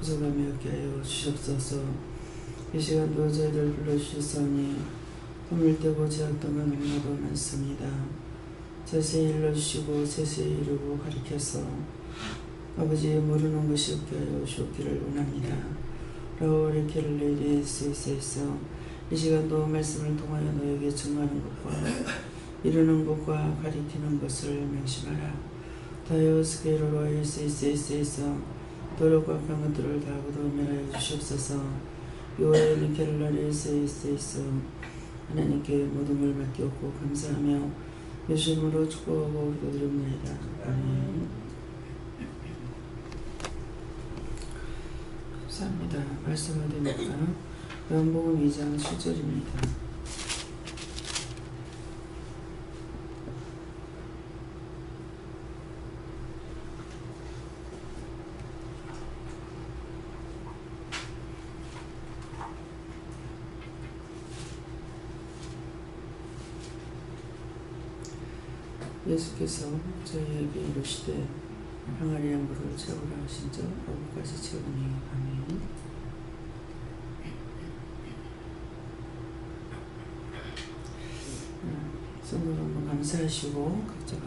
구속함이 없게 하여 주시옵소서. 이 시간도 저희를 불러주셨으니 허물되고 죄악당한 엄마도 많습니다. 자세히 일러주시고 세세히 이루고 가르쳐서 아버지 모르는 것이 없게 하여 주옵기를 원합니다. 라오리 케를레리 세세에서 이 시간도 말씀을 통하여 너에게 증거하는 것과 이루는 것과 가리키는 것을 명심하라. 다이오스케로로이 세세에서 도력과 악한 것들을 다 거두어내려 주시옵소서. 요엘 케를레리 세세에서 하나님께 모든 걸 맡겼고 감사하며 예수님으로 축복하고 기도드립니다. 아멘. 감사합니다. 말씀을 드립니다. 요한복음 2장 7절입니다. 예수께서 저희에게 이르시되 항아리에 물을 채우라 하신즉 어부까지 채우니. 아멘. 성도를 한번 감사하시고 각자가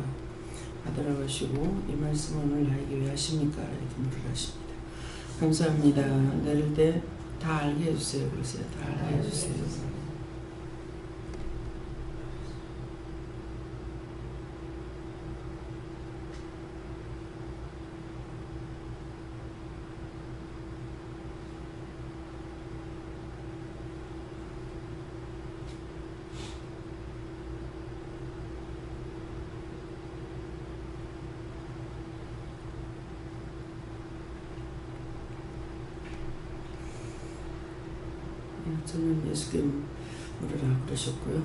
받으라가시고 이 말씀 오늘 나에게 왜 하십니까? 이렇게 물으라십니다. 감사합니다. 내릴 때 다 알게 해주세요. 그러세요. 다 알게 해주세요. 저는 예수께 물으라 그러셨고요.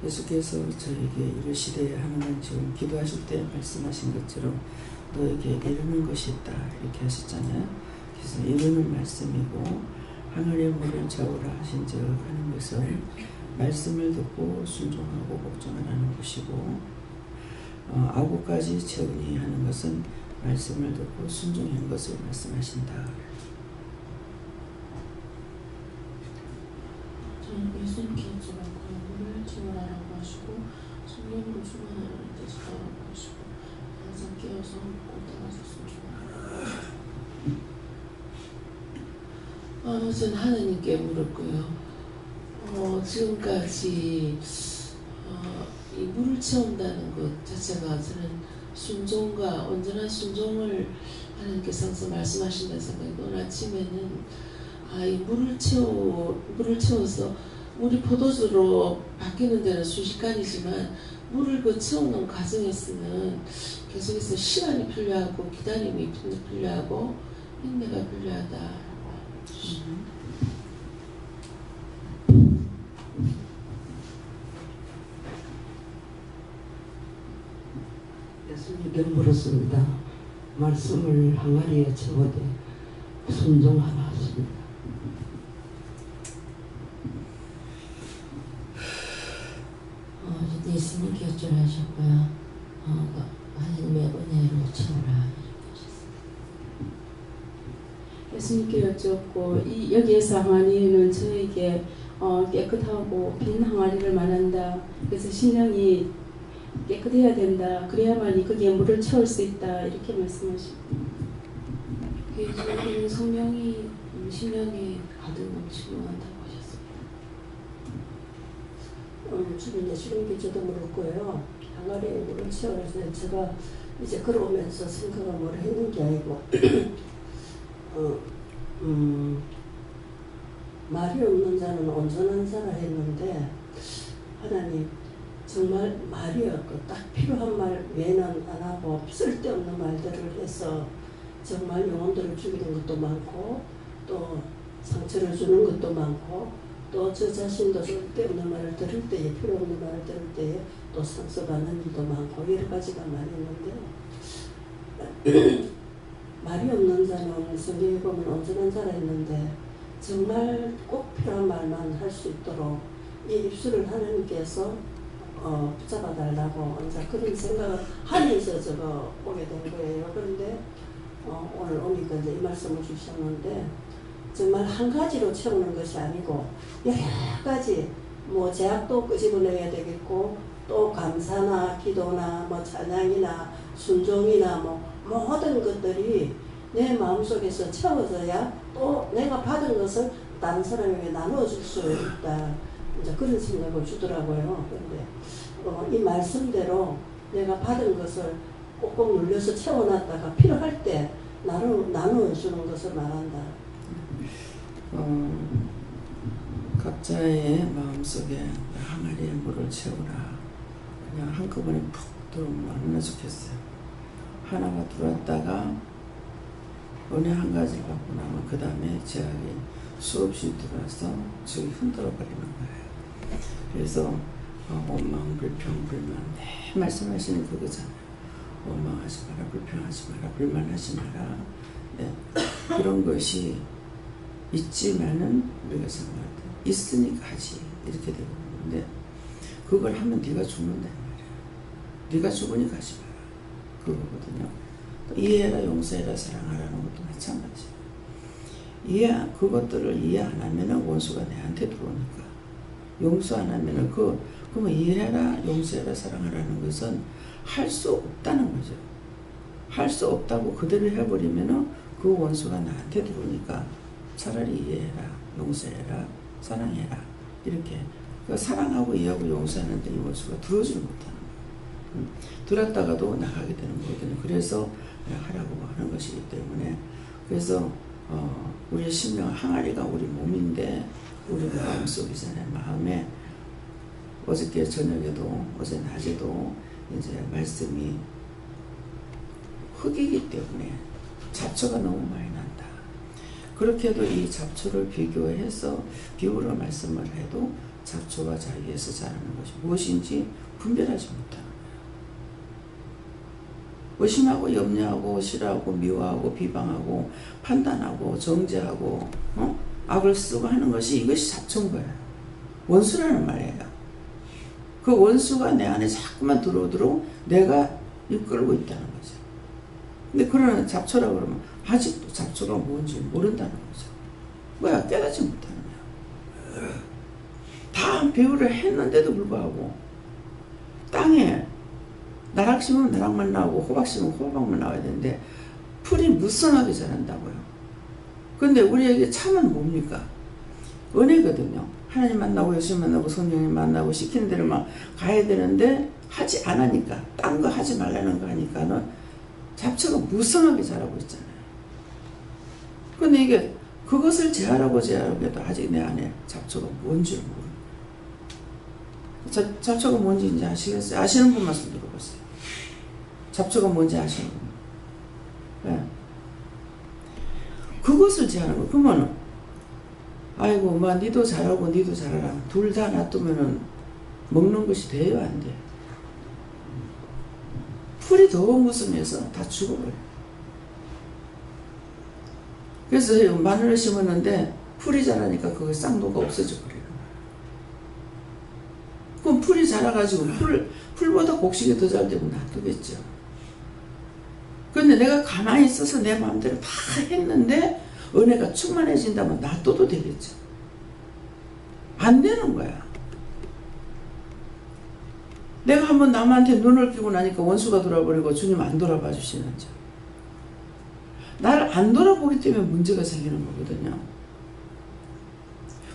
예수께서 저에게 이르시되 하는 지금 기도하실 때 말씀하신 것처럼 너에게 이루는 것이 있다 이렇게 하셨잖아요. 그래서 이루는 말씀이고 항아리에 물을 채우라 하신즉 하는 것은 말씀을 듣고 순종하고 복종을 하는 것이고 아구까지 채우니 하는 것은 말씀을 듣고 순종한 것을 말씀하신다. 예수님께 여쭤봤고 물을 채우라라고 하시고 성령으로 충만하라는 뜻이라고 하시고 항상 깨어서 꼭 따라줬으면 좋겠어요. 저는 하나님께 물을 거예요. 지금까지 이 물을 채운다는 것 자체가 저는 순종과 온전한 순종을 하나님께서 항상 말씀하신다는 생각이 오늘 아침에는 이 물을 채워서 물이 포도주로 바뀌는 데는 순식간이지만 물을 채우는 과정에서는 계속해서 시간이 필요하고 기다림이 필요하고 인내가 필요하다. 예수님께 물었습니다. 말씀을 항아리에 채워대 순종하라 하십니다. 예수님께 여쭤하셨고요. 하나님의 은혜로 채우라 이렇게 하셨습니다. 예수님께 여쭈었고 여기에서 항아리는 저에게 깨끗하고 빈 항아리를 말한다. 그래서 심령이 깨끗해야 된다. 그래야만이 거기에 물을 채울 수 있다. 이렇게 말씀하십니다. 그래서 성령이 심령에 가득 넘치고 한다고 하셨습니다. 주변에 주님께 저도 물을 거예요. 항아리에 물을 채워서 제가 이제 걸어오면서 생각을 뭘 했는 게 아니고 말이 없는 자는 온전한 자라 했는데 하나님 정말 말이 없고 딱 필요한 말 외에는 안 하고 쓸데없는 말들을 해서 정말 영혼들을 죽이는 것도 많고 또 상처를 주는 것도 많고 또 저 자신도 쓸데없는 말을 들을 때에 필요없는 말을 들을 때에 또 상처받는 일도 많고 여러 가지가 많이 있는데 말이 없는 자는 성경에 보면 온전한 자라 했는데 정말 꼭 필요한 말만 할 수 있도록 이 입술을 하나님께서 붙잡아 달라고 이제 그런 생각을 하면서 저거 오게 된 거예요. 그런데 오늘 오니까 이제 이 말씀을 주셨는데 정말 한 가지로 채우는 것이 아니고 여러 가지 뭐 제약도 끄집어내야 되겠고 또 감사나 기도나 뭐 찬양이나 순종이나 뭐 모든 것들이 내 마음속에서 채워져야 또 내가 받은 것을 다른 사람에게 나눠줄 수 있다. 이제 그런 생각을 주더라고요. 그런데 이 말씀대로 내가 받은 것을 꼭꼭 눌려서 채워놨다가 필요할 때 나누어주는 것을 말한다. 각자의 마음속에 항아리에 물을 채우라. 그냥 한꺼번에 푹 들어오면 얼마나 좋겠어요. 하나가 들어왔다가 은혜 한 가지를 받고 나면 그 다음에 제약이 수없이 들어와서 저기 흔들어 버리는 거예요. 그래서 원망, 불평, 불만 네 말씀하시는 그거잖아요. 원망하지 마라, 불평하지 마라, 불만하지 마라. 네. 그런 것이 있지만은 우리가 생각할 때 있으니까 하지 이렇게 되고 있는데 그걸 하면 네가 죽는단 말이야. 네가 죽으니까 하지 마라. 그거거든요. 또 이해해라, 용서해라, 사랑하라는 것도 마찬가지예요. 그것들을 이해 안 하면은 원수가 내한테 들어오니까 용서 안 하면은 그러면 이해해라, 용서해라, 사랑하라는 것은 할 수 없다는 거죠. 할 수 없다고 그대로 해버리면은 그 원수가 나한테 들어오니까 차라리 이해해라, 용서해라, 사랑해라 이렇게 사랑하고 이해하고 용서하는데 이 원수가 들어오지를 못하는 거예요. 들었다가도 나가게 되는 거거든요. 그래서 하라고 하는 것이기 때문에 그래서 우리의 심령 항아리가 우리 몸인데 우리 마음속이잖아요. 마음에 어저께 저녁에도 어제 낮에도 이제 말씀이 흙이기 때문에 잡초가 너무 많이 난다. 그렇게 해도 이 잡초를 비교해서 비유로 말씀을 해도 잡초가 자기에서 자라는 것이 무엇인지 분별하지 못하는 거예요. 의심하고 염려하고 싫어하고 미워하고 비방하고 판단하고 정죄하고 악을 쓰고 하는 것이 이것이 잡초인 거예요. 원수라는 말이에요. 그 원수가 내 안에 자꾸만 들어오도록 내가 이끌고 있다는 거죠. 근데 그러는 잡초라고 그러면 아직도 잡초가 뭔지 모른다는 거죠. 뭐야, 깨닫지 못하는 거야. 다 배우를 했는데도 불구하고 땅에 나락 심으면 나락만 나오고 호박 심으면 호박만 나와야 되는데 풀이 무성하게 자란다고요. 근데 우리에게 참은 뭡니까? 은혜거든요. 하나님 만나고 예수 만나고 성령님 만나고 시키는 대로만 가야 되는데 하지 않으니까 딴 거 하지 말라는 거 하니까는 잡초가 무성하게 자라고 있잖아요. 근데 이게 그것을 제하라고 해도 아직 내 안에 잡초가 뭔지를 모르는 거예요. 잡초가 뭔지 이제 아시겠어요? 아시는 분만 손 들어보세요. 잡초가 뭔지 아시는 분. 네. 그것을 제하는 거예요. 그러면 아이고 뭐 니도 잘하고 니도 잘하라 둘 다 놔두면은 먹는 것이 돼요, 안 돼? 풀이 더 무성해서 다 죽어버려요. 그래서 마늘을 심었는데 풀이 자라니까 그거 쌍도가 없어져 버려요. 그럼 풀이 자라가지고 풀보다 곡식이 더 잘 되고 놔두겠죠. 근데 내가 가만히 있어서 내 마음대로 다 했는데 은혜가 충만해진다면 놔둬도 되겠죠. 안 되는 거야. 내가 한번 남한테 눈을 끼고 나니까 원수가 돌아버리고 주님 안 돌아봐 주시는지. 나를 안 돌아보기 때문에 문제가 생기는 거거든요.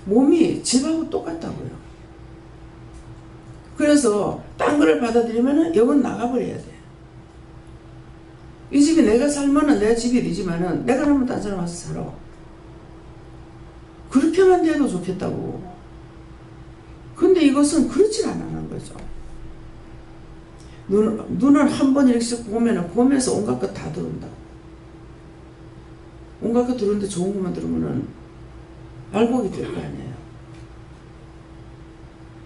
몸이 집하고 똑같다고요. 그래서 딴 거를 받아들이면 여건 나가버려야 돼. 이 집이 내가 살면은 내 집이 되지만은 내가 하면 딴 사람 와서 살아. 그렇게만 돼도 좋겠다고. 근데 이것은 그렇지 않는 거죠. 눈을 한 번 이렇게 보면은 보면서 온갖 것 다 들어온다고. 온갖 것 들어오는데 좋은 것만 들으면은 알곡이 될 거 아니에요.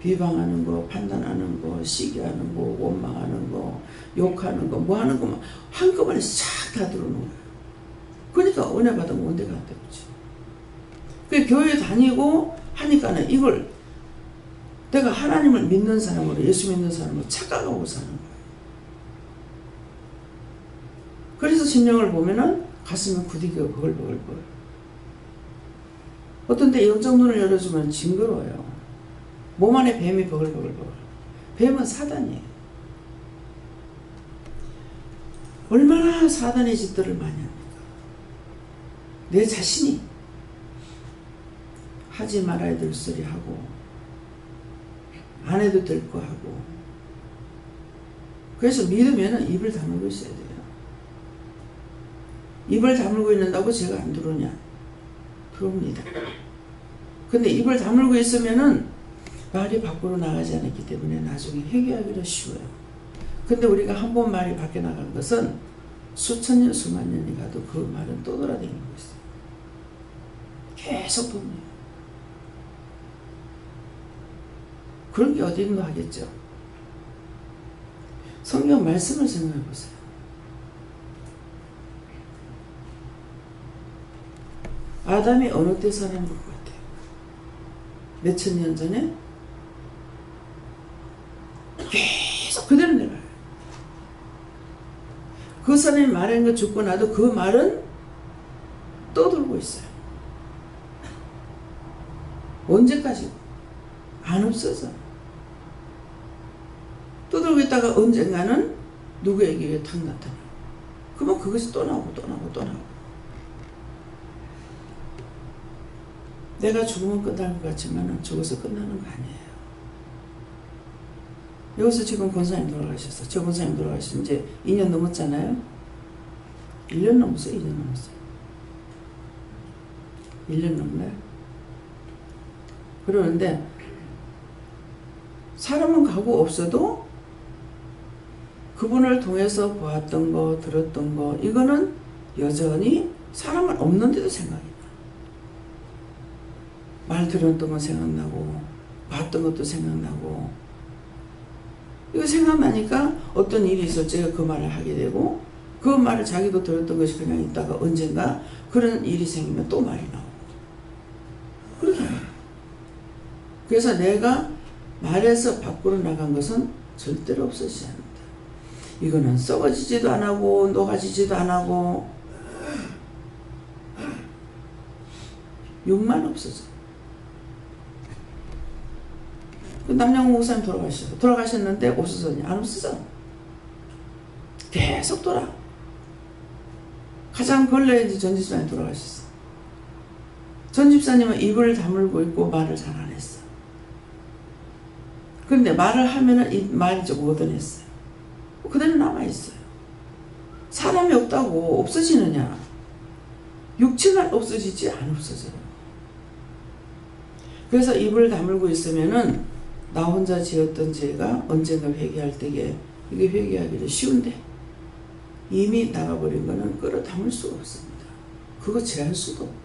비방하는 거, 판단하는 거, 시기하는 거, 원망하는 거, 욕하는 거, 뭐 하는 거만 한꺼번에 싹 다 들어오는 거예요. 그러니까 은혜 받으면 온데가 안 되겠지. 그 교회 다니고 하니까는 이걸 내가 하나님을 믿는 사람으로, 예수 믿는 사람으로 착각하고 사는 거예요. 그래서 심령을 보면은 가슴은 부디겨 버글버글버글. 어떤 때 영적 눈을 열어주면 징그러워요. 몸 안에 뱀이 버글버글버글. 뱀은 사단이에요. 얼마나 사단의 짓들을 많이 합니까? 내 자신이 하지 말아야 될 소리 하고 안 해도 될 거 하고. 그래서 믿으면 입을 다물고 있어야 돼요. 입을 다물고 있는다고 제가 안 들어오냐? 들어옵니다. 근데 입을 다물고 있으면은 말이 밖으로 나가지 않았기 때문에 나중에 회개하기가 쉬워요. 근데 우리가 한 번 말이 밖에 나간 것은 수천 년 수만 년이 가도 그 말은 또 돌아다니고 있어요. 계속 돕니다. 그런 게 어디 있노 하겠죠. 성경 말씀을 생각해 보세요. 아담이 어느 때 살아난 것 같아요? 몇천 년 전에? 계속 그대로 내려가요. 그 사람이 말한 거 죽고 나도 그 말은 떠돌고 있어요. 언제까지? 안 없어져. 떠돌고 있다가 언젠가는 누구에게 탁 나타나. 그러면 그것이 또 나오고 또 나오고 또 나오고. 내가 죽으면 끝날 것 같지만 죽어서 끝나는 거 아니에요. 여기서 지금 권사님 돌아가셨어. 저 권사님 돌아가신 지 2년 넘었잖아요. 1년 넘었어요. 2년 넘었어요. 1년 넘나요? 그러는데 사람은 가고 없어도 그분을 통해서 보았던 거, 들었던 거, 이거는 여전히 사람은 없는데도 생각이 나. 말 들었던 거 생각나고, 봤던 것도 생각나고, 이거 생각나니까 어떤 일이 있을 때 그 말을 하게 되고, 그 말을 자기도 들었던 것이 그냥 있다가 언젠가 그런 일이 생기면 또 말이 나오고. 그렇게 해요. 그래서 내가 말에서 밖으로 나간 것은 절대로 없어지지 않는다. 이거는 썩어지지도 안 하고 녹아지지도 안 하고 육만 없어져. 그 남양호 목사님 돌아가셨는데 없어졌냐? 안 없어져. 계속 돌아. 가장 근래에 전 집사님 돌아가셨어. 전 집사님은 입을 다물고 있고 말을 잘 안 했어. 근데 말을 하면은 이 말이 좀 얻어냈어요. 그대로 남아있어요. 사람이 없다고 없어지느냐? 육체만 없어지지 안 없어져요. 그래서 입을 다물고 있으면은 나 혼자 지었던 죄가 언젠가 회개할 때에 이게 회개하기도 쉬운데 이미 나가버린 거는 끌어 담을 수가 없습니다. 그거 제할 수도 없고.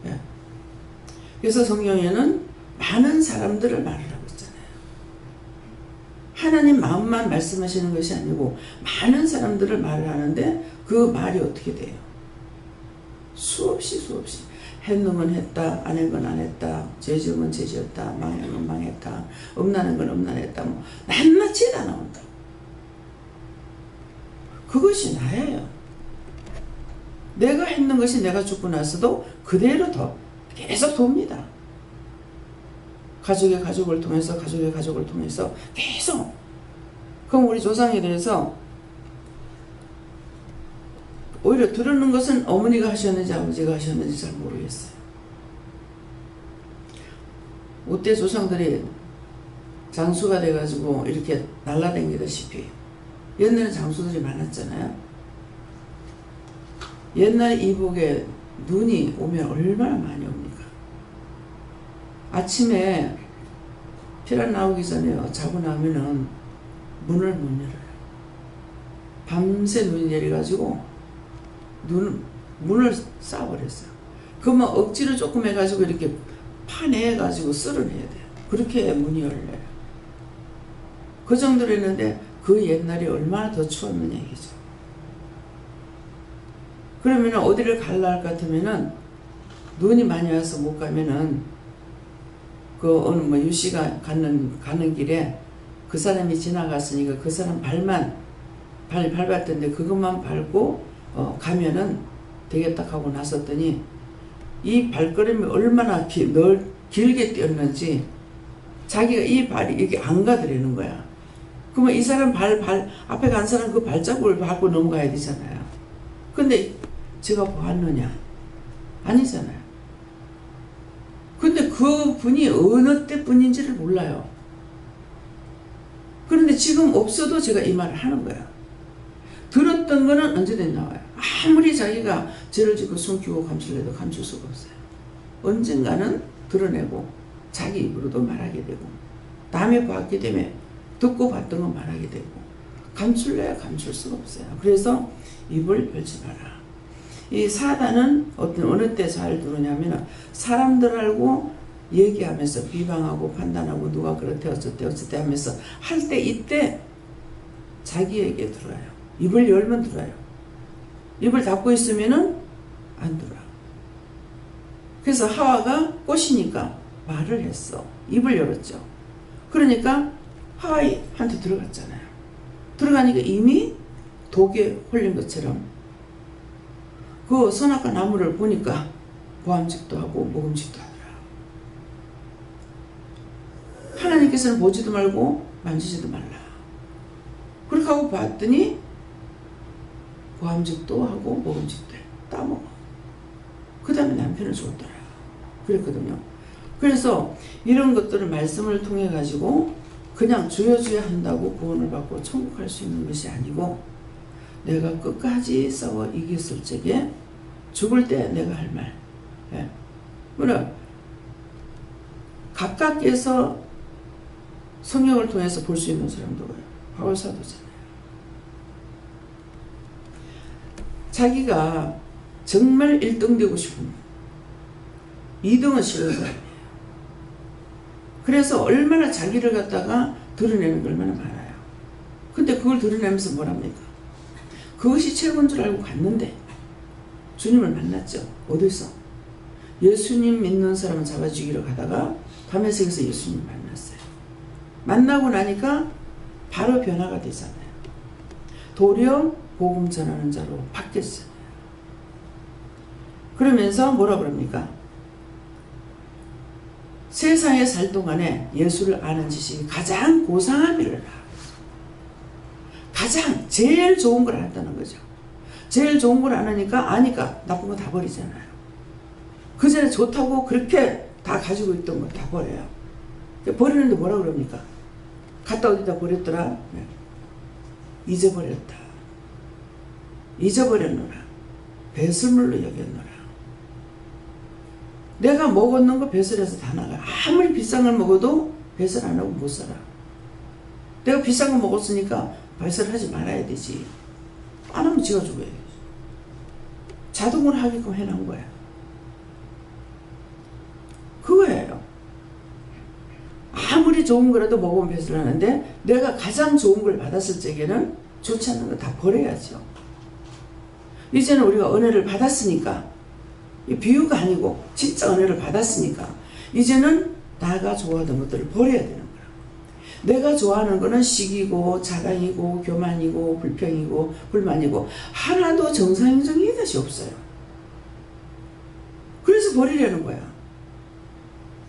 예. 그래서 성경에는 많은 사람들을 말을 하고 있잖아요. 하나님 마음만 말씀하시는 것이 아니고 많은 사람들을 말을 하는데 그 말이 어떻게 돼요? 수없이 했는 했다, 안 한 건 안 했다, 죄 지은 건 죄 지었다, 망한 건 망했다, 음란한 건 음란했다, 뭐 낱낱이 다 나온다. 그것이 나예요. 내가 했는 것이 내가 죽고 나서도 그대로 더 계속 돕니다. 가족의 가족을 통해서 가족의 가족을 통해서 계속. 그럼 우리 조상에 대해서 오히려 들었는 것은 어머니가 하셨는지 아버지가 하셨는지 잘 모르겠어요. 우때 조상들이 장수가 돼가지고 이렇게 날라다니다시피 옛날에 장수들이 많았잖아요. 옛날 이북에 눈이 오면 얼마나 많이 옵니까? 아침에 피란 나오기 전에 자고 나면은 문을 못 열어요. 밤새 눈이 내려가지고 문을 쏴버렸어요. 그러면 억지로 조금 해가지고 이렇게 파내가지고 쓸어내야 돼요. 그렇게 문이 열려요. 그 정도로 했는데 그 옛날이 얼마나 더 추웠느냐 얘기죠. 그러면 어디를 갈라 할 것 같으면은 눈이 많이 와서 못 가면은 그 어느 뭐 유씨가 가는 길에 그 사람이 지나갔으니까 그 사람 발 밟았던데 그것만 밟고 가면은 되겠다 하고 나섰더니 이 발걸음이 얼마나 길게 뛰었는지 자기가 이 발이 이게 안 가더라는 거야. 그러면 이 사람 앞에 간 사람 그 발자국을 밟고 넘어가야 되잖아요. 근데 제가 보았느냐? 아니잖아요. 근데 그 분이 어느 때 분인지를 몰라요. 그런데 지금 없어도 제가 이 말을 하는 거야. 들었던 거는 언제든 나와요. 아무리 자기가 죄를 짓고 숨기고 감출래도 감출 수가 없어요. 언젠가는 드러내고 자기 입으로도 말하게 되고 남이 봤기 때문에 듣고 봤던 건 말하게 되고 감출래야 감출 수가 없어요. 그래서 입을 열지 마라. 이 사단은 어느 때 잘 들어오냐면 사람들하고 얘기하면서 비방하고 판단하고 누가 그렇대 어쨌대 하면서 할 때 이때 자기에게 들어요. 입을 열면 들어요. 입을 닫고 있으면은 안 들어. 그래서 하와가 꽃이니까 말을 했어. 입을 열었죠. 그러니까 하와한테 들어갔잖아요. 들어가니까 이미 독에 홀린 것처럼 그 선악과 나무를 보니까 보암직도 하고 먹음직도 하더라. 하나님께서는 보지도 말고 만지지도 말라. 그렇게 하고 봤더니 보암직도 하고 먹음직도 따먹어. 그 다음에 남편을 줬더라. 그랬거든요. 그래서 이런 것들을 말씀을 통해 가지고 그냥 주여 한다고 구원을 받고 천국 갈 수 있는 것이 아니고 내가 끝까지 싸워 이겼을 적에 죽을 때 내가 할 말. 예. 뭐냐 가깝게서 성경을 통해서 볼 수 있는 사람도 바울 사도잖아요. 자기가 정말 1등 되고 싶은 2등은 싫은 사람이에요. 그래서 얼마나 자기를 갖다가 드러내는 게 얼마나 많아요. 근데 그걸 드러내면서 뭐랍니까? 그것이 최고인 줄 알고 갔는데 주님을 만났죠. 어디서? 예수님 믿는 사람을 잡아 죽이러 가다가 다메섹에서 예수님 만났어요. 만나고 나니까 바로 변화가 되잖아요. 도리어 복음 전하는 자로 바뀌었어요. 그러면서 뭐라 그럽니까? 세상에 살 동안에 예수를 아는 지식이 가장 고상한 일을 하고 가장 제일 좋은 걸 안다는 거죠. 제일 좋은 걸 안 하니까 아니까 나쁜 거 다 버리잖아요. 그 전에 좋다고 그렇게 다 가지고 있던 거 다 버려요. 버리는데 뭐라 그럽니까? 갖다 어디다 버렸더라? 네. 잊어버렸다. 잊어버렸노라. 배설물로 여겼노라. 내가 먹었는 거 배설해서 다 나가. 아무리 비싼 걸 먹어도 배설 안 하고 못 살아. 내가 비싼 거 먹었으니까 배설하지 말아야 되지. 안 하면 지가 죽어요. 자동으로 하게끔 해놓은 거야. 그거예요. 아무리 좋은 거라도 먹으면 배설을 하는데 내가 가장 좋은 걸 받았을 적에는 좋지 않은 거 다 버려야죠. 이제는 우리가 은혜를 받았으니까 이 비유가 아니고 진짜 은혜를 받았으니까 이제는 나가 좋아하던 것들을 버려야 되는 거야. 내가 좋아하는 거는 시기고 자랑이고 교만이고 불평이고 불만이고 하나도 정상적인 것이 없어요. 그래서 버리려는 거야.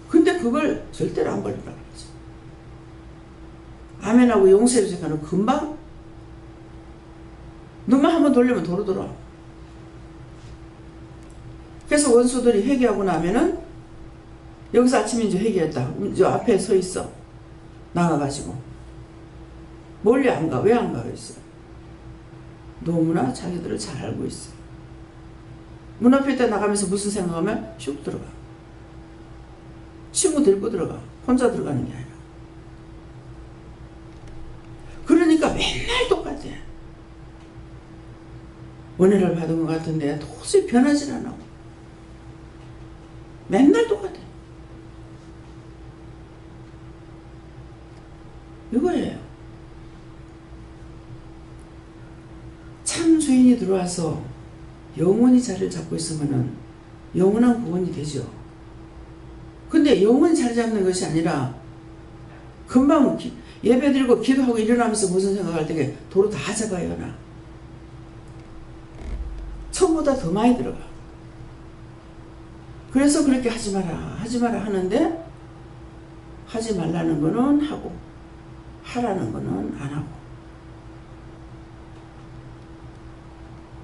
근데 그걸 절대로 안 버리라고 그러죠. 아멘하고 용서해 주니까 금방 눈만 한번 돌리면 도로 돌아. 그래서 원수들이 회개하고 나면은 여기서 아침에 이제 회개했다. 저 앞에 서 있어. 나가가지고. 멀리 안 가. 왜 안 가고 있어? 너무나 자기들을 잘 알고 있어. 문 앞에 있다 나가면서 무슨 생각하면 슉 들어가. 친구 데리고 들어가. 혼자 들어가는 게 아니라. 그러니까 맨날 똑같아. 은혜를 받은 것 같은데 도저히 변하질 않아. 맨날 똑같아. 이거예요. 참 주인이 들어와서 영원히 자리를 잡고 있으면은 영원한 구원이 되죠. 근데 영원히 자리 잡는 것이 아니라 금방 예배 드리고 기도하고 일어나면서 무슨 생각할 때 도로 다 잡아요. 나. 처음보다 더 많이 들어가. 그래서 그렇게 하지 마라 하는데 하지 말라는 거는 하고 하라는 거는 안 하고.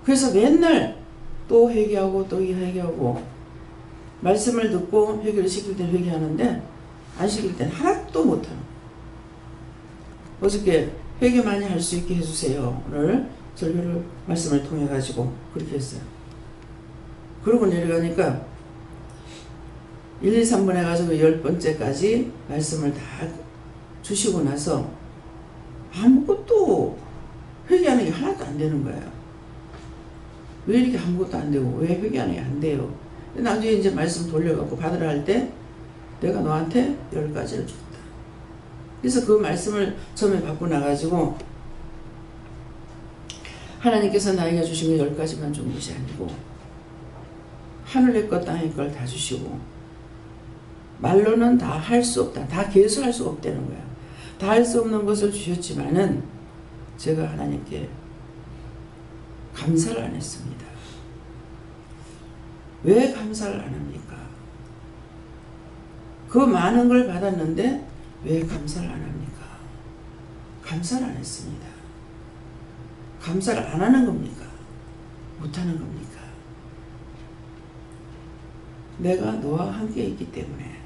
그래서 맨날 또 회개하고 또 회개하고 말씀을 듣고 회개를 시킬 때 회개하는데 안 시킬 때는 하나도 못하는 거예요. 어저께 회개 많이 할 수 있게 해주세요를 설교를 말씀을 통해 가지고 그렇게 했어요. 그러고 내려가니까 1, 2, 3번 해가지고 10번째까지 말씀을 다 주시고 나서 아무것도 회개하는 게 하나도 안 되는 거예요. 왜 이렇게 아무것도 안 되고 왜 회개하는 게 안 돼요? 나중에 이제 말씀 돌려갖고 받으라 할 때 내가 너한테 10가지를 줬다. 그래서 그 말씀을 처음에 받고 나가지고 하나님께서 나에게 주신 거 10가지만 준 것이 아니고 하늘의 것 땅의 걸 다 주시고 말로는 다 할 수 없다. 다 계수할 수가 없다는 거야. 다 할 수 없는 것을 주셨지만은 제가 하나님께 감사를 안 했습니다. 왜 감사를 안 합니까? 그 많은 걸 받았는데 왜 감사를 안 합니까? 감사를 안 했습니다. 감사를 안 하는 겁니까? 못하는 겁니까? 내가 너와 함께 있기 때문에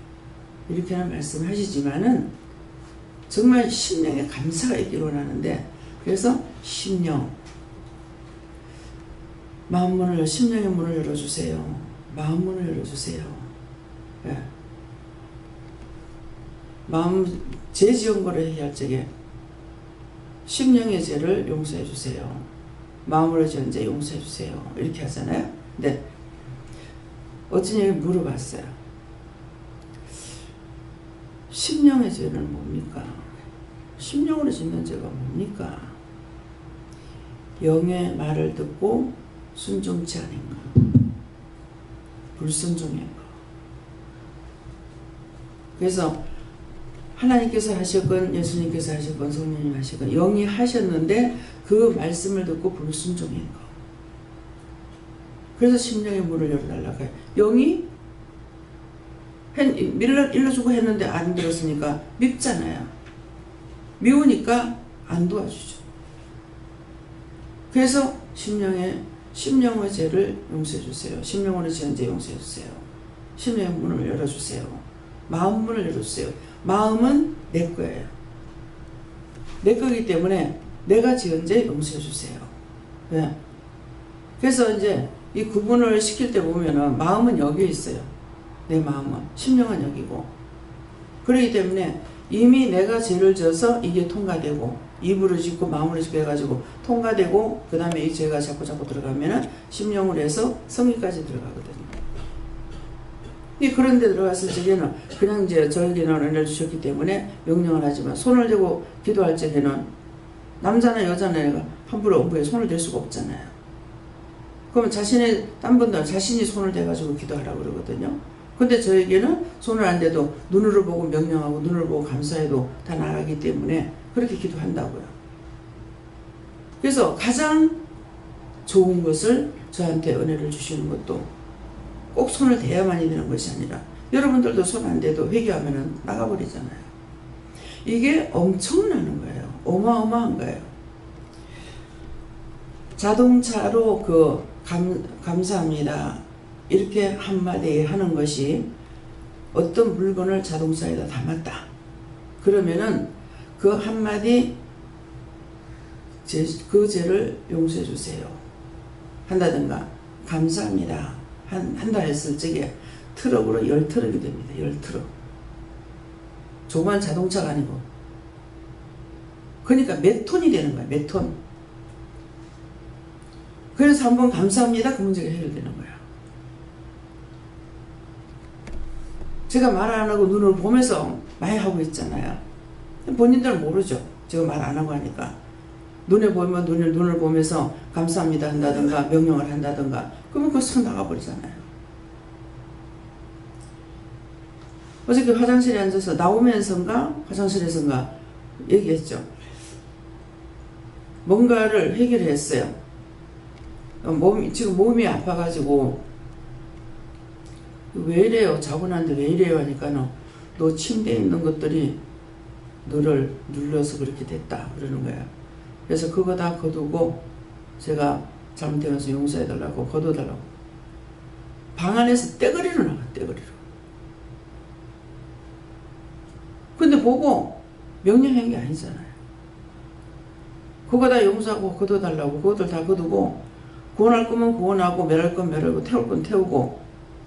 이렇게는 말씀하시지만은 정말 심령에 감사가 있기를 원하는데 그래서 심령 심령의 문을 열어주세요. 마음 문을 열어주세요. 예. 죄 지은 거를 해결할 적에 심령의 죄를 용서해 주세요. 마음으로 지은 죄 용서해 주세요. 이렇게 하잖아요. 근데 어떤 얘기 물어봤어요. 심령의 죄는 뭡니까? 심령으로 짓는 죄가 뭡니까? 영의 말을 듣고 순종치 않은 것, 불순종인 것. 그래서 하나님께서 하셨건 예수님께서 하셨건 성령님 하셨건 영이 하셨는데 그 말씀을 듣고 불순종인 것. 그래서 심령의 문을 열어달라고 해요. 영이 일러주고 했는데 안 들었으니까 밉잖아요. 미우니까 안 도와주죠. 그래서 심령의 죄를 용서해 주세요. 심령으로 지은 죄 용서해 주세요. 심령의 문을 열어주세요. 마음 문을 열어주세요. 마음은 내 거예요. 내 거기 때문에 내가 지은 죄 용서해 주세요. 왜? 그래서 이제 이 구분을 시킬 때 보면은 마음은 여기 있어요. 내 마음은. 심령은 여기고. 그렇기 때문에 이미 내가 죄를 져서 이게 통과되고 입으로 짓고 마음으로 짓고 해가지고 통과되고 그 다음에 이 죄가 자꾸 들어가면은 심령으로 해서 성의까지 들어가거든요. 그런 데 들어갔을 적에는 그냥 이제 저에게는 은혜를 주셨기 때문에 명령을 하지만 손을 대고 기도할 적에는 남자나 여자나 함부로 엄부에 손을 댈 수가 없잖아요. 그러면 딴 분들 자신이 손을 대가지고 기도하라고 그러거든요. 근데 저에게는 손을 안 대도 눈으로 보고 명령하고 눈으로 보고 감사해도 다 나가기 때문에 그렇게 기도한다고요. 그래서 가장 좋은 것을 저한테 은혜를 주시는 것도 꼭 손을 대야만이 되는 것이 아니라 여러분들도 손 안 대도 회개하면 나가버리잖아요. 이게 엄청나는 거예요. 어마어마한 거예요. 자동차로 감사합니다. 이렇게 한마디 하는 것이 어떤 물건을 자동차에다 담았다. 그러면은 그 한마디 그 죄를 용서해 주세요. 한다든가 감사합니다. 한다 했을 적에 트럭으로 10트럭이 됩니다. 10트럭. 조그만 자동차가 아니고. 그러니까 몇 톤이 되는 거야. 몇 톤. 그래서 한번 감사합니다. 그 문제가 해결되는 거야. 제가 말 안 하고 눈을 보면서 많이 하고 있잖아요. 본인들은 모르죠. 제가 말 안 하고 하니까. 눈을 보면서 감사합니다 한다든가 명령을 한다든가 그러면 그거 쓱 나가버리잖아요. 어저께 화장실에 앉아서 나오면서인가 화장실에서인가 얘기했죠. 뭔가를 해결했어요. 지금 몸이 아파가지고 왜 이래요? 자고 났는데 왜 이래요? 하니까 너 침대에 있는 것들이 너를 눌러서 그렇게 됐다 그러는 거야. 그래서 그거 다 거두고 제가 잘못되면서 용서해달라고 거둬달라고 방 안에서 떼거리로 나가. 떼거리로. 근데 보고 명령한 게 아니잖아요. 그거 다 용서하고 거둬달라고 그것들 다 거두고 구원할 거면 구원하고 멸할 건 멸하고 태울 건 태우고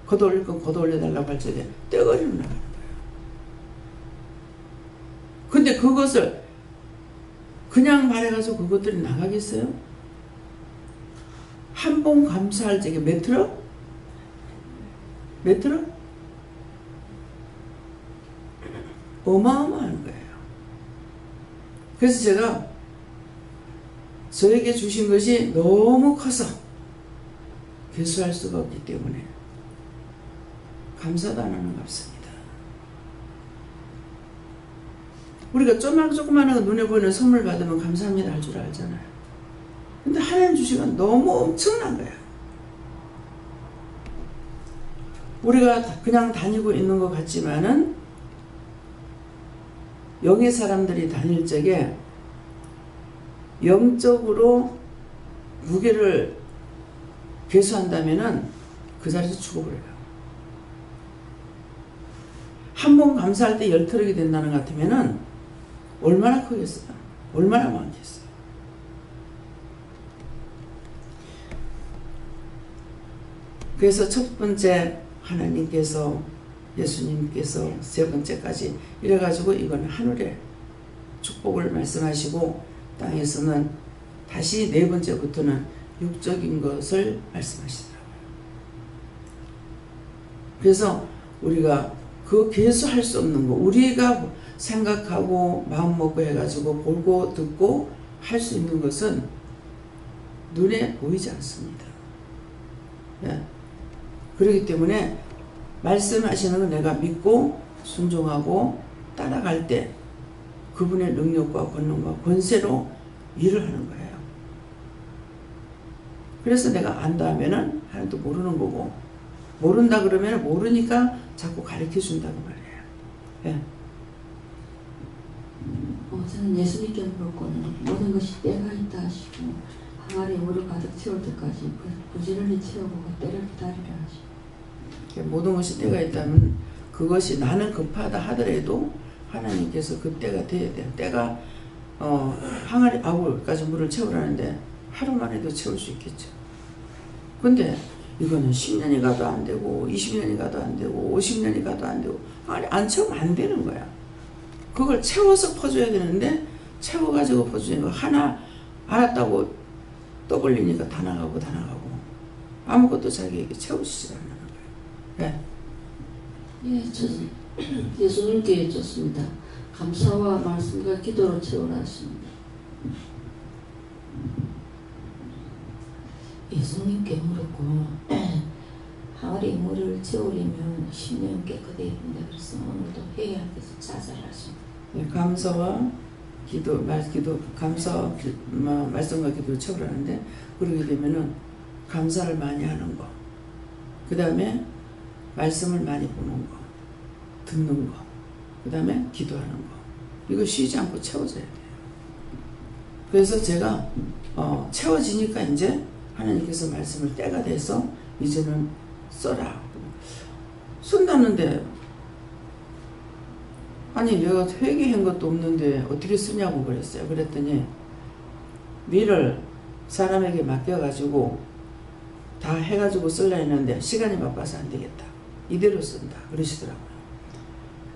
걷어올릴 건 걷어올려달라고 할 적에 떼거리로 나가는 거예요. 근데 그것을 그냥 말해가지고 그것들이 나가겠어요? 한 번 감사할 적에 몇 트럭? 몇 트럭? 어마어마한 거예요. 그래서 제가 저에게 주신 것이 너무 커서 개수할 수가 없기 때문에 감사도 안 하는 것 같습니다. 우리가 조그마한 거 눈에 보이는 선물 받으면 감사합니다 할 줄 알잖아요. 근데 하나님 주신 건 너무 엄청난 거야. 우리가 그냥 다니고 있는 것 같지만은 영의 사람들이 다닐 적에 영적으로 무게를 개수한다면은 그 자리에서 죽어버려요. 한 번 감사할 때 10트럭이 된다는 것 같으면은 얼마나 크겠어요? 얼마나 많겠어요? 그래서 첫 번째 하나님께서 예수님께서 세 번째까지 이래가지고 이건 하늘의 축복을 말씀하시고 땅에서는 다시 네 번째부터는 육적인 것을 말씀하시더라고요. 그래서 우리가 그 개수할 수 없는 거 우리가 생각하고 마음먹고 해가지고 보고 듣고 할 수 있는 것은 눈에 보이지 않습니다. 네. 그렇기 때문에 말씀하시는 걸 내가 믿고 순종하고 따라갈 때 그분의 능력과 권능과 권세로 일을 하는 거예요. 그래서 내가 안다 하면은 하나도 모르는 거고 모른다 그러면 모르니까 자꾸 가르쳐 준다고 말이에요. 예. 저는 예수님께 물었거든요. 모든 것이 때가 있다 하시고 항아리에 물을 가득 채울 때까지 부지런히 채우고 때를 기다리라 하시고 모든 것이 때가 있다면 그것이 나는 급하다 하더라도 하나님께서 그 때가 돼야 돼요. 때가 항아리 아울까지 물을 채우라는데 하루 만에도 채울 수 있겠죠. 근데 이거는 10년이 가도 안 되고 20년이 가도 안 되고 50년이 가도 안 되고 아니 안 채우면 안 되는 거야. 그걸 채워서 퍼줘야 되는데 채워가지고 퍼주는 거 하나 알았다고 떠벌리니까 다 나가고 아무것도 자기에게 채우시지 않는 거예요. 네. 예, 저는 예수님께 여쭙습니다. 감사와 말씀과 기도로 채우라 하십니다. 예수님께 물었고 항아리 물을 채우려면 10년 깨끗해야 된다. 그래서 오늘도 회개하면서 자살하십니다. 네, 감사와 기도, 감사, 말씀과 기도를 채우라는데 그러게 되면은 감사를 많이 하는 거, 그 다음에 말씀을 많이 보는 거, 듣는 거, 그 다음에 기도하는 거, 이거 쉬지 않고 채워져야 돼요. 그래서 제가 채워지니까 이제 하나님께서 말씀을 때가 돼서 이제는 써라. 쓴다는데 아니 내가 회개한 것도 없는데 어떻게 쓰냐고 그랬어요. 그랬더니 미를 사람에게 맡겨가지고 다 해가지고 쓸라 했는데 시간이 바빠서 안 되겠다. 이대로 쓴다. 그러시더라고요.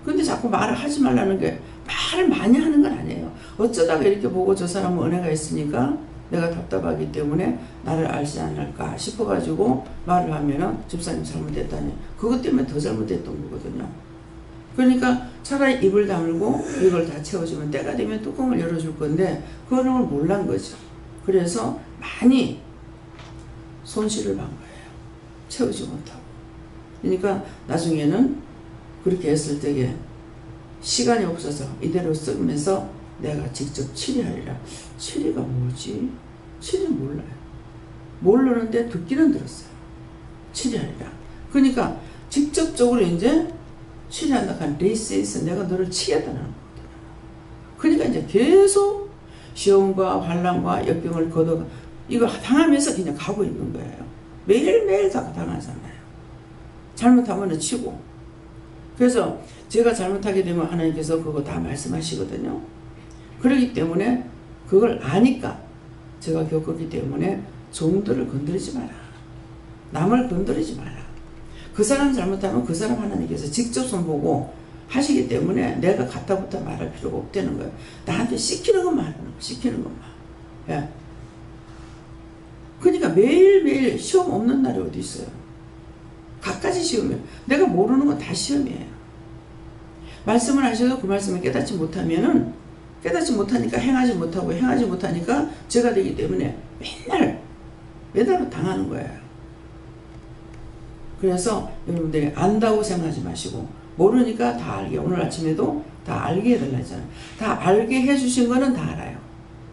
근데 자꾸 말을 하지 말라는 게 말을 많이 하는 건 아니에요. 어쩌다가 이렇게 보고 저 사람은 은혜가 있으니까 내가 답답하기 때문에 나를 알지 않을까 싶어가지고 말을 하면은 집사님 잘못했다니 그것 때문에 더 잘못했던 거거든요. 그러니까 차라리 입을 다물고 이걸 다 채워주면 때가 되면 뚜껑을 열어줄 건데 그걸 몰란 거죠. 그래서 많이 손실을 본 거예요. 채우지 못하고. 그러니까 나중에는 그렇게 했을 때에 시간이 없어서 이대로 쓰면서 내가 직접 치리하리라. 치리가 뭐지? 치리 몰라요. 모르는데 듣기는 들었어요. 치료하리라. 그러니까 직접적으로 이제 치료한다 한 레이스에서 내가 너를 치겠다는 거거든. 그러니까 이제 계속 시험과 환난과 역경을 거둬 이거 당하면서 그냥 가고 있는 거예요. 매일매일 다 당하잖아요. 잘못하면 치고. 그래서 제가 잘못하게 되면 하나님께서 그거 다 말씀하시거든요. 그렇기 때문에 그걸 아니까 제가 겪었기 때문에 종들을 건드리지 마라. 남을 건드리지 마라. 그 사람 잘못하면 그 사람 하나님께서 직접 손보고 하시기 때문에 내가 갖다부터 말할 필요가 없다는 거예요. 나한테 시키는 것만 하는 거예요. 시키는 것만. 예. 그러니까 매일매일 시험 없는 날이 어디 있어요. 갖가지 시험이에요. 내가 모르는 건 다 시험이에요. 말씀을 하셔도 그 말씀을 깨닫지 못하면은 깨닫지 못하니까 행하지 못하고 행하지 못하니까 죄가 되기 때문에 매달 당하는 거예요. 그래서 여러분들이 안다고 생각하지 마시고 모르니까 다 알게 오늘 아침에도 다 알게 해달라 했잖아요. 다 알게 해주신 거는 다 알아요.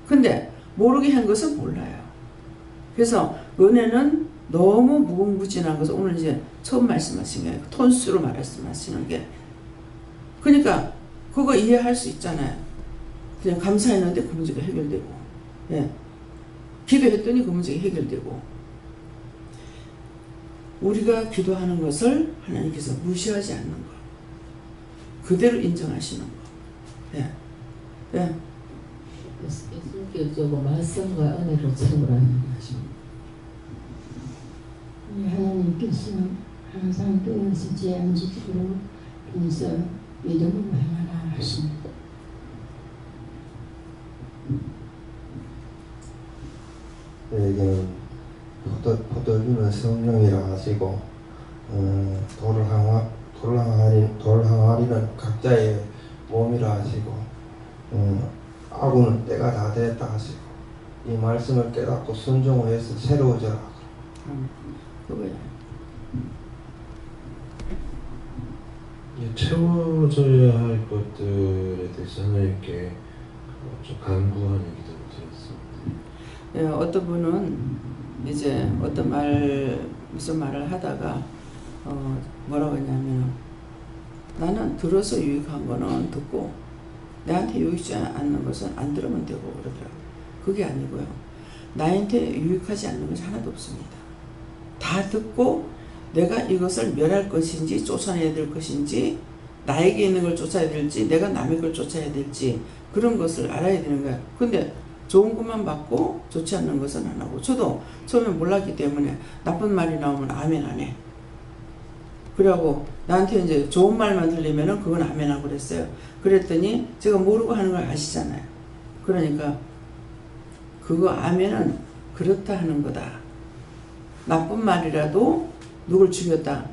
근데 모르게 한 것은 몰라요. 그래서 은혜는 너무 무궁무진한 것을 오늘 이제 처음 말씀하신 거예요. 톤수로 말씀하시는 게. 그러니까 그거 이해할 수 있잖아요. 그냥 감사했는데 그 문제가 해결되고, 예. 기도했더니 그 문제가 해결되고. 우리가 기도하는 것을 하나님께서 무시하지 않는 것. 그대로 인정하시는 것. 예. 예. 예수님께서 말씀과 은혜로 채우라 하십니다. 하나님께서 항상 깨어서지 않지도록 인서 믿음으로 행하라 하십니다. 여기는 포도주는 성령이라 하시고 돌 항아리는 각자의 몸이라 하시고 아구는 때가 다 됐다 하시고 이 말씀을 깨닫고 순종을 해서 새로워져라. 그거야. 채워져야 할 것들에 대해서 하나님께 좀 간구하는 기도를 드렸습니다. 예, 어떤 분은 이제 어떤 무슨 말을 하다가 뭐라고 했냐면 나는 들어서 유익한 거는 듣고 나한테 유익지 않는 것은 안 들으면 되고 그러더라고요. 그게 아니고요. 나한테 유익하지 않는 것이 하나도 없습니다. 다 듣고 내가 이것을 멸할 것인지 쫓아내야 될 것인지 나에게 있는 걸 쫓아야 될지 내가 남의 걸 쫓아야 될지 그런 것을 알아야 되는 거야. 근데 좋은 것만 받고 좋지 않는 것은 안 하고 저도 처음에 몰랐기 때문에 나쁜 말이 나오면 아멘 안 해. 그러고 나한테 이제 좋은 말만 들리면은 그건 아멘 하고 그랬어요. 그랬더니 제가 모르고 하는 걸 아시잖아요. 그러니까 그거 아멘은 그렇다 하는 거다. 나쁜 말이라도 누굴 죽였다.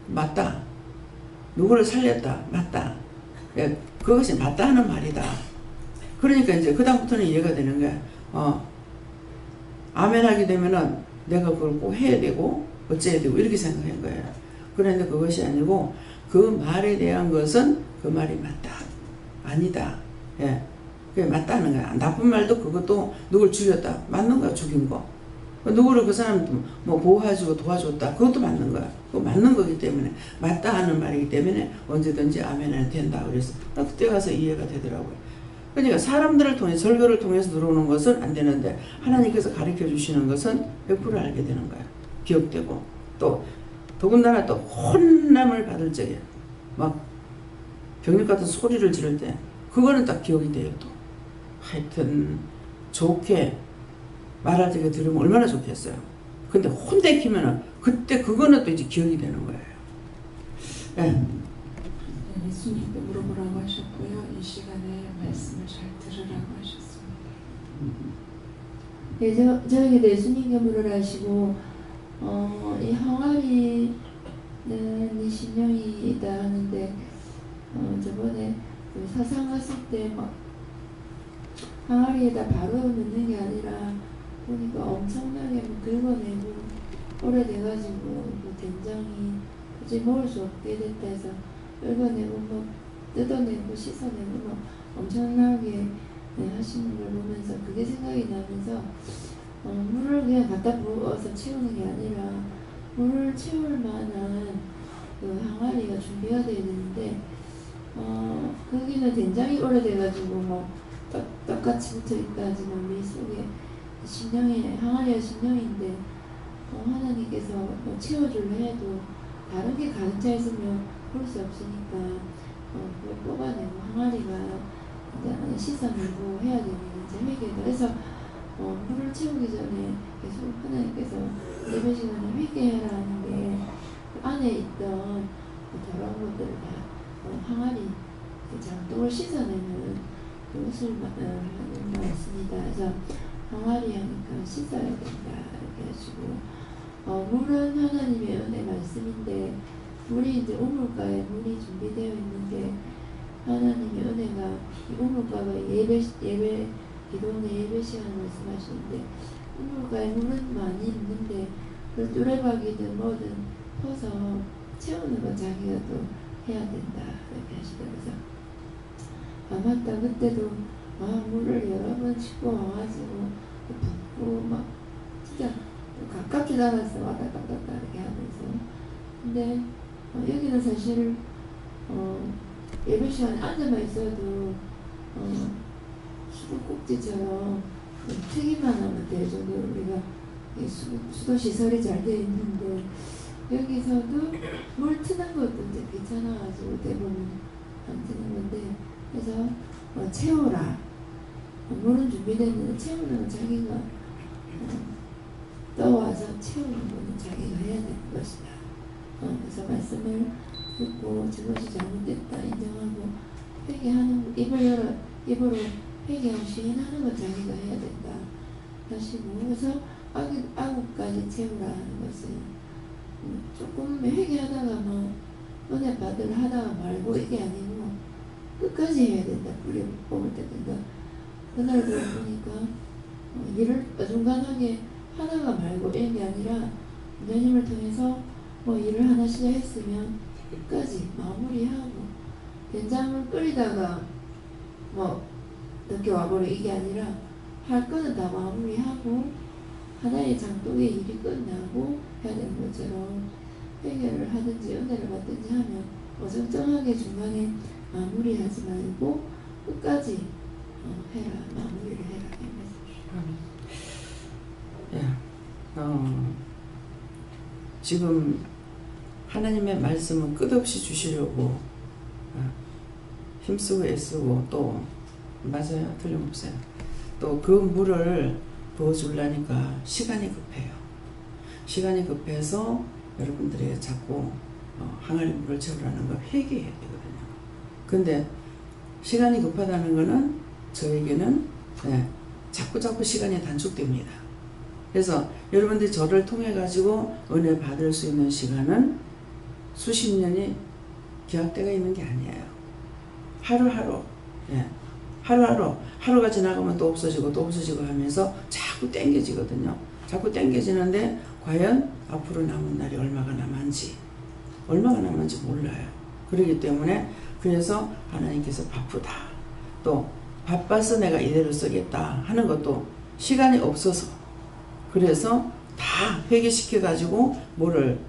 맞다. 누구를 살렸다. 맞다. 그것이 맞다 하는 말이다. 그러니까 이제 그다음부터는 이해가 되는 거야. 아멘 하게 되면은 내가 그걸 꼭 해야 되고 어째야 되고 이렇게 생각한 거예요. 그런데 그것이 아니고 그 말에 대한 것은 그 말이 맞다. 아니다. 예. 그게 맞다는 거야. 나쁜 말도 그것도 누굴 죽였다. 맞는 거야. 죽인 거. 누구를 그 사람 뭐 보호해주고 도와줬다. 그것도 맞는 거야. 그거 맞는 거기 때문에 맞다 하는 말이기 때문에 언제든지 아멘 해도 된다. 그래서 그때 가서 이해가 되더라고요. 그러니까 사람들을 통해 설교를 통해서 들어오는 것은 안 되는데 하나님께서 가르쳐 주시는 것은 100% 알게 되는 거야. 기억되고 또 더군다나 또 혼남을 받을 적에 막 병력 같은 소리를 지를 때 그거는 딱 기억이 돼요. 또 하여튼 좋게 말할 때 들으면 얼마나 좋겠어요. 근데 혼내키면은 그때 그거는 또 이제 기억이 되는 거예요. 네. 예수님께 물어보라고 하셨고요. 이 시간에 말씀을 잘 들으라고 하셨습니다. 네, 저에게 예수님께 물으라 하시고 이 항아리는 이 신령이다 하는데 저번에 그 사상 갔을 때 막 항아리에다 바로 넣는 게 아니라 보니까 엄청나게 긁어내고 오래돼가지고 뭐 된장이 도저히 먹을 수 없게 됐다 해서 긁어내고 뭐 뜯어내고 씻어내고 뭐 엄청나게 하시는 걸 보면서 그게 생각이 나면서 물을 그냥 갖다 부어서 채우는 게 아니라 물을 채울 만한 그 항아리가 준비가 되어야 되는데 거기는 된장이 오래돼가지고 뭐 똑같이 붙어있다 하지만 우리 속에 신령이 항아리가 신령인데 하나님께서 뭐 채워줄려 해도 다른 게 가득 차 있으면 볼 수 없으니까 그걸 뽑아내고 항아리가 이제 씻어내고 해야 되는 이제 회개가. 그래서 물을 채우기 전에 계속 하나님께서 예배 시간에 회개해라 하는 게 그 안에 있던 더러운 것들을 다 항아리 장독을 씻어내는 그것을 하는 말씀이다. 그래서 항아리 하니까 씻어야 된다 이렇게 하시고 물은 하나님의 은혜 말씀인데 물이 이제 우물가에 물이 준비되어 있는데 하나님의 은혜가 이 우물가가 예배 기도원의 예배 시간을 말씀하시는데 우물가에 물은 많이 있는데 그 뚜레박이든 뭐든 퍼서 채우는 거 자기가 또 해야 된다 이렇게 하시더라고요. 맞다. 그때도 물을 여러 번 싣고 와가지고 붓고 막 진짜 가깝지도 않았어. 왔다 갔다 이렇게 하면서. 근데 여기는 사실 예배 시간에 앉아만 있어도 수도꼭지처럼 트기만 하면 될 정도로 우리가 수도 시설이 잘 되어 있는데 여기서도 물 트는 것도 이제 귀찮아가지고 대부분 안 트는 건데 그래서 채워라. 물은 준비됐는데 채우는 건 자기가 떠와서 채우는 거는 자기가 해야 되는 것이다. 그래서 말씀을 듣고 저것이 잘못됐다 인정하고 회개하는 입으로 회개하고 시인하는 건 자기가 해야 된다 하시고 그래서 아구까지 채우라 하는 것은 조금 회개하다가 뭐 은혜 받으려 하다가 말고 이게 아니고 끝까지 해야 된다. 뿌리 뽑을 때 된다. 그날 보니까 일을 어중간하게 하다가 말고 이런 게 아니라 하나님을 통해서 뭐 일을 하나 시작했으면 끝까지 마무리하고 된장을 끓이다가 뭐 늦게 와버려 이게 아니라 할 거는 다 마무리하고 하나의 장독의 일이 끝나고 해야 되는 것처럼 회개를 하든지 은혜를 받든지 하면 어정쩡하게 중간에 마무리하지 말고 끝까지 해라. 마무리를 해라. 지금 하나님의 말씀은 끝없이 주시려고 힘쓰고 애쓰고 또 맞아요. 틀림없어요. 또 그 물을 부어주려니까 시간이 급해요. 시간이 급해서 여러분들이 자꾸 항아리 물을 채우라는 걸 회개해야 되거든요. 근데 시간이 급하다는 거는 저에게는 자꾸 시간이 단축됩니다. 그래서 여러분들이 저를 통해 가지고 은혜 받을 수 있는 시간은 수십 년이 기약대가 있는 게 아니에요. 하루하루 하루가 지나가면 또 없어지고 하면서 자꾸 땡겨지거든요. 자꾸 땡겨지는데 과연 앞으로 남은 날이 얼마가 남았는지 몰라요. 그렇기 때문에 그래서 하나님께서 바쁘다. 또 바빠서 내가 이대로 쓰겠다 하는 것도 시간이 없어서 그래서 다 회개시켜가지고 뭐를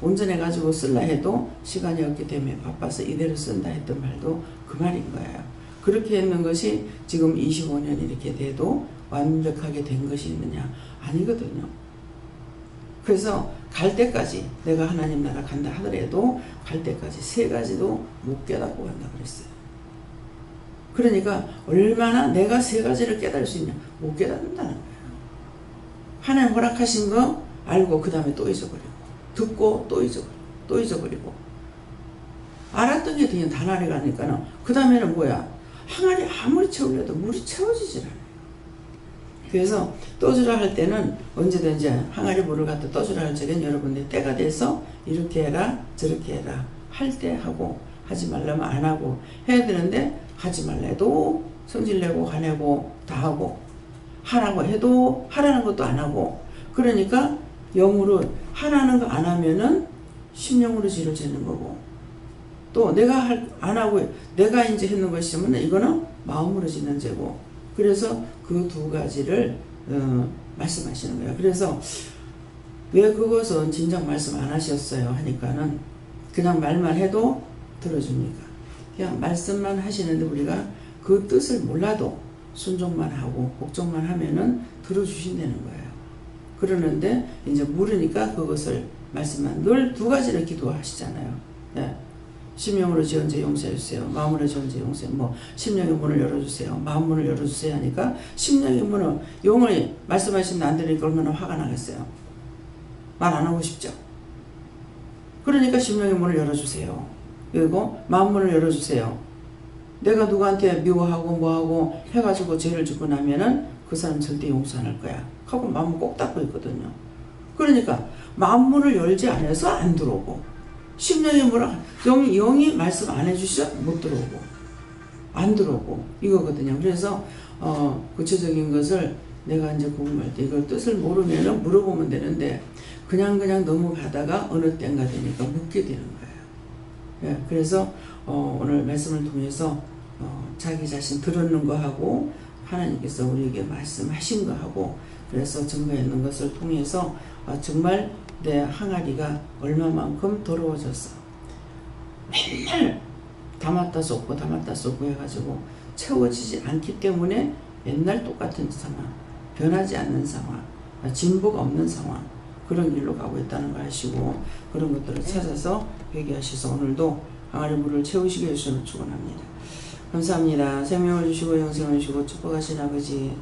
온전해가지고 쓸라 해도 시간이 없기 때문에 바빠서 이대로 쓴다 했던 말도 그 말인 거예요. 그렇게 했는 것이 지금 25년이 이렇게 돼도 완벽하게 된 것이 있느냐? 아니거든요. 그래서 갈 때까지 내가 하나님 나라 간다 하더라도 갈 때까지 3가지도 못 깨닫고 간다 그랬어요. 그러니까 얼마나 내가 3가지를 깨달을 수 있냐? 못 깨닫는다는 거예요. 하나님 허락하신 거 알고 그 다음에 또 잊어버리고 듣고 또 잊어버리고 알았던 게 그냥 다날이 가니까는 그 다음에는 뭐야? 항아리 아무리 채우려도 물이 채워지질 않아요. 그래서 떠주라 할 때는 언제든지 항아리 물을 갖다 떠주라 할 적엔 여러분들 때가 돼서 이렇게 해라 저렇게 해라 할 때 하고 하지 말라면 안 하고 해야 되는데 하지 말래도 성질내고 화내고 다 하고 하라고 해도 하라는 것도 안 하고 그러니까 영으로 하라는 거 안 하면은 심령으로 지를 재는 거고 또 내가 안 하고 내가 이제 했는 것이면 이거는 마음으로 지는 죄고 그래서 그 2가지를 말씀하시는 거예요. 그래서 왜 그것은 진작 말씀 안 하셨어요 하니까는 그냥 말만 해도 들어줍니까? 그냥 말씀만 하시는데 우리가 그 뜻을 몰라도 순종만 하고 복종만 하면은 들어주신다는 거예요. 그러는데 이제 물으니까 그것을 말씀만 늘 두 가지를 기도하시잖아요. 네. 심령으로 지은 죄 용서해주세요. 마음으로 지은 죄 용서해. 심령의 문을 열어주세요. 마음 문을 열어주세요 하니까 심령의 문을 영원히 말씀하시면 안 되니까 얼마나 화가 나겠어요. 말 안 하고 싶죠. 그러니까 심령의 문을 열어주세요. 그리고 마음 문을 열어주세요. 내가 누구한테 미워하고 뭐하고 해가지고 죄를 짓고 나면은 그 사람 절대 용서 안 할 거야. 하고 마음을 꼭 닫고 있거든요. 그러니까 마음 문을 열지 않아서 안 들어오고 심령의 문을 영이 말씀 안 해주시죠? 못 들어오고 안 들어오고 이거거든요. 그래서 구체적인 것을 내가 이제 궁금할 때 이걸 뜻을 모르면은 물어보면 되는데 그냥 넘어가다가 어느 때인가 되니까 묻게 되는 거예요. 예, 그래서 오늘 말씀을 통해서 자기 자신 들었는 거 하고 하나님께서 우리에게 말씀하신 거 하고 그래서 증거했는 것을 통해서 정말 내 항아리가 얼마만큼 더러워졌어. 맨날 담았다 쏟고 담았다 쏟고 해가지고 채워지지 않기 때문에 맨날 똑같은 상황, 변하지 않는 상황, 진보가 없는 상황 그런 길로 가고 있다는 걸 아시고 그런 것들을 찾아서 회개하셔서 오늘도 항아리 물을 채우시게 해주시면 축원합니다. 감사합니다. 생명을 주시고 영생을 주시고 축복하신 아버지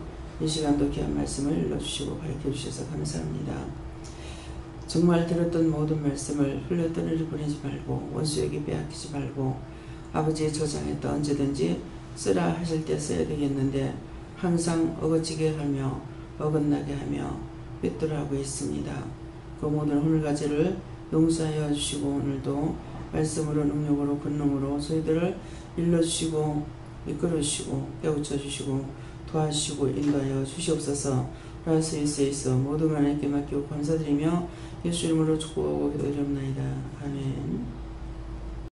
이 시간도 귀한 말씀을 일러주시고 가르쳐주셔서 감사합니다. 정말 들었던 모든 말씀을 흘려떠내려 보내지 말고 원수에게 빼앗기지 말고 아버지의 저장했다 언제든지 쓰라 하실 때 써야 되겠는데 항상 어거지게 하며 어긋나게 하며 삐뚤어하고 있습니다. 그 모든 허물가지를 용서하여 주시고 오늘도 말씀으로 능력으로 권능으로 저희들을 일러주시고 이끌어주시고 깨우쳐주시고 도와주시고 인도하여 주시옵소서. 라스 예수에서 모든 하나님께 맡기고 감사드리며 예수 이름으로 축복하고 기도드립니다. 아멘.